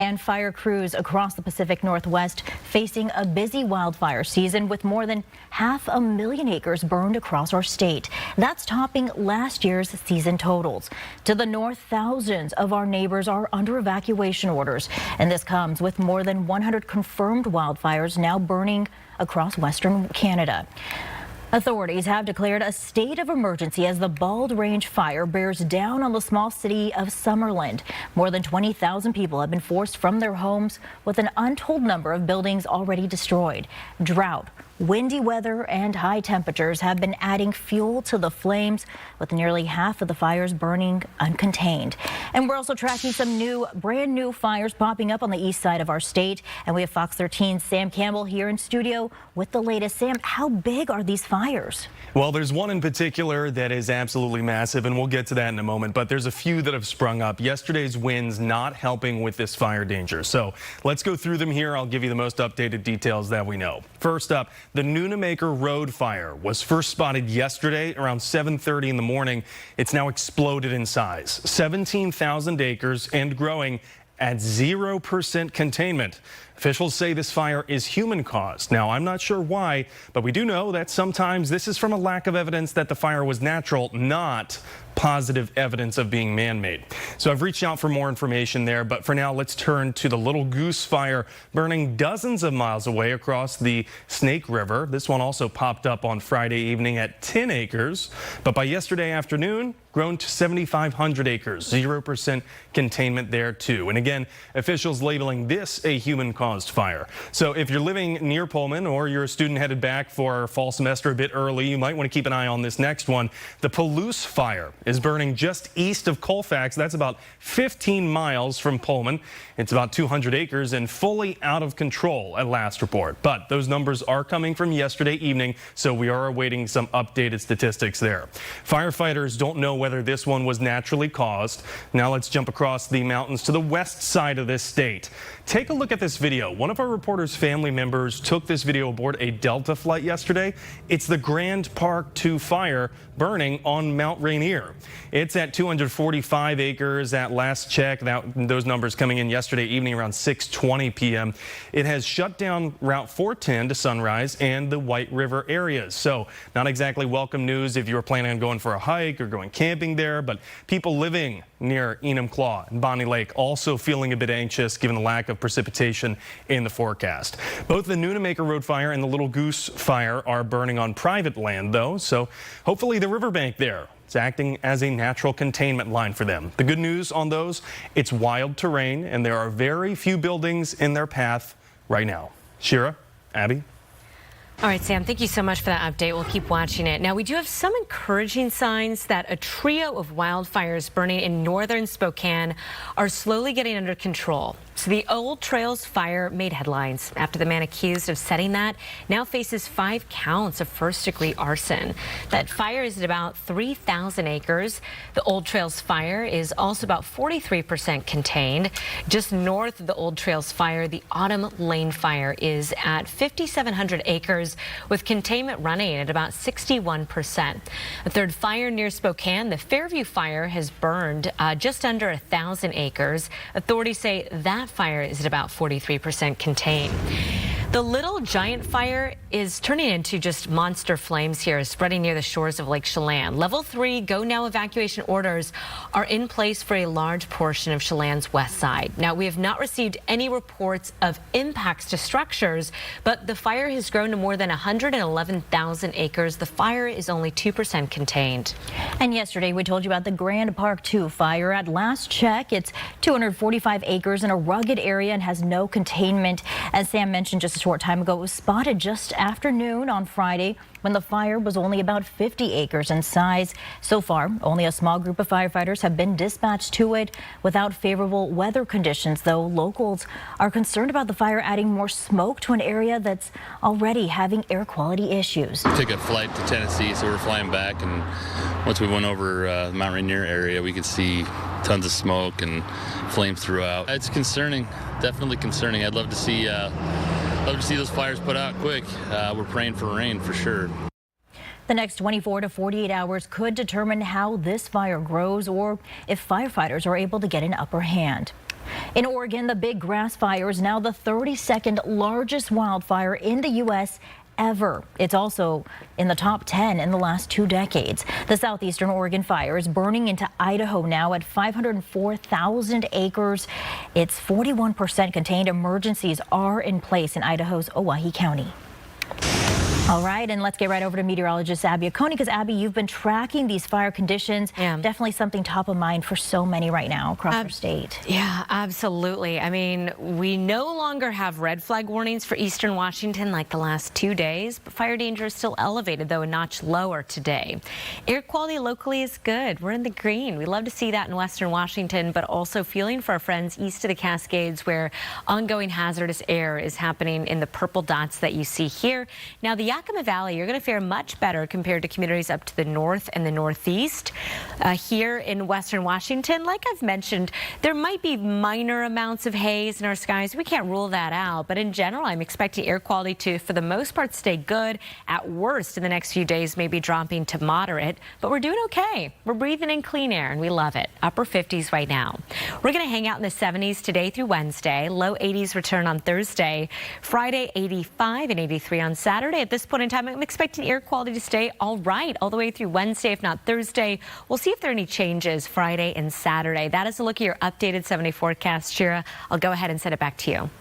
and fire crews across the Pacific Northwest facing a busy wildfire season with more than 500,000 acres burned across our state. That's topping last year's season totals. To the north, thousands of our neighbors are under evacuation orders, and this comes with more than 100 confirmed wildfires now burning across western Canada. Authorities have declared a state of emergency as the Bald Range fire bears down on the small city of Summerland. More than 20,000 people have been forced from their homes, with an untold number of buildings already destroyed. Drought, windy weather, and high temperatures have been adding fuel to the flames, with nearly half of the fires burning uncontained. And we're also tracking some brand new fires popping up on the east side of our state. And we have Fox 13's Sam Campbell here in studio with the latest. Sam, how big are these fires? Well, there's one in particular that is absolutely massive, and we'll get to that in a moment, but there's a few that have sprung up. Yesterday's winds not helping with this fire danger. So let's go through them here. I'll give you the most updated details that we know. First up, the Noonamaker Road fire was first spotted yesterday around 7:30 in the morning. It's now exploded in size. 17,000 acres and growing at 0% containment. Officials say this fire is human caused. Now, I'm not sure why, but we do know that sometimes this is from a lack of evidence that the fire was natural, not positive evidence of being man-made. So I've reached out for more information there, but for now, let's turn to the Little Goose fire burning dozens of miles away across the Snake River. This one also popped up on Friday evening at 10 acres, but by yesterday afternoon, grown to 7,500 acres, 0% containment there too. And again, officials labeling this a human-caused fire. So if you're living near Pullman or you're a student headed back for fall semester a bit early, you might want to keep an eye on this next one. The Palouse fire is burning just east of Colfax. That's about 15 miles from Pullman. It's about 200 acres and fully out of control at last report. But those numbers are coming from yesterday evening, so we are awaiting some updated statistics there. Firefighters don't know whether this one was naturally caused. Now let's jump across the mountains to the west side of this state. Take a look at this video. One of our reporters' family members took this video aboard a Delta flight yesterday. It's the Grand Park 2 fire burning on Mount Rainier. It's at 245 acres at last check. Those numbers coming in yesterday evening around 6:20 p.m. It has shut down Route 410 to Sunrise and the White River areas. So not exactly welcome news if you were planning on going for a hike or going camping there, but people living near Enumclaw and Bonnie Lake also feeling a bit anxious given the lack of precipitation in the forecast. Both the Noonamaker Road fire and the Little Goose fire are burning on private land though, so hopefully the riverbank there is acting as a natural containment line for them. The good news on those, it's wild terrain and there are very few buildings in their path right now. Shira, Abby. All right, Sam, thank you so much for that update. We'll keep watching it. Now, we do have some encouraging signs that a trio of wildfires burning in northern Spokane are slowly getting under control. So the Old Trails fire made headlines after the man accused of setting that now faces 5 counts of first-degree arson. That fire is at about 3,000 acres. The Old Trails fire is also about 43% contained. Just north of the Old Trails fire, the Autumn Lane fire is at 5,700 acres with containment running at about 61%. A third fire near Spokane, the Fairview fire, has burned just under 1,000 acres. Authorities say that fire is at about 43% contained. The Little Giant fire is turning into just monster flames here, spreading near the shores of Lake Chelan. Level 3 go now evacuation orders are in place for a large portion of Chelan's west side. Now, we have not received any reports of impacts to structures, but the fire has grown to more than 111,000 acres. The fire is only 2% contained. And yesterday we told you about the Grand Park 2 fire. At last check, it's 245 acres in a rugged area and has no containment. As Sam mentioned just a short time ago, it was spotted just after noon on Friday when the fire was only about 50 acres in size. So far, only a small group of firefighters have been dispatched to it without favorable weather conditions, though locals are concerned about the fire adding more smoke to an area that's already having air quality issues. We took a flight to Tennessee, so we're flying back, and once we went over the Mount Rainier area, we could see tons of smoke and flames throughout. It's concerning, definitely concerning. I'd love to see those fires put out quick. We're praying for rain for sure. The next 24 to 48 hours could determine how this fire grows or if firefighters are able to get an upper hand. In Oregon, the big grass fire is now the 32nd largest wildfire in the U.S. ever. It's also in the top 10 in the last 2 decades. The southeastern Oregon fire is burning into Idaho now at 504,000 acres. It's 41% contained. Emergencies are in place in Idaho's Owyhee County. All right, and let's get right over to meteorologist Abby Oconee, because Abby, you've been tracking these fire conditions. Yeah. Definitely something top of mind for so many right now across our state. Yeah, absolutely. I mean, we no longer have red flag warnings for eastern Washington like the last 2 days, but fire danger is still elevated, though a notch lower today. Air quality locally is good. We're in the green. We love to see that in western Washington, but also feeling for our friends east of the Cascades, where ongoing hazardous air is happening in the purple dots that you see here. Now, the Yakima Valley, you're going to fare much better compared to communities up to the north and the northeast. Here in western Washington, like I've mentioned, there might be minor amounts of haze in our skies. We can't rule that out, but in general, I'm expecting air quality to, for the most part, stay good. At worst, in the next few days, maybe dropping to moderate, but we're doing okay. We're breathing in clean air, and we love it. Upper 50s right now. We're going to hang out in the 70s today through Wednesday. Low 80s return on Thursday. Friday, 85 and 83 on Saturday. At this point in time, I'm expecting air quality to stay all right all the way through Wednesday, if not Thursday. We'll see if there are any changes Friday and Saturday. That is a look at your updated 70 forecast, Shira. I'll go ahead and send it back to you.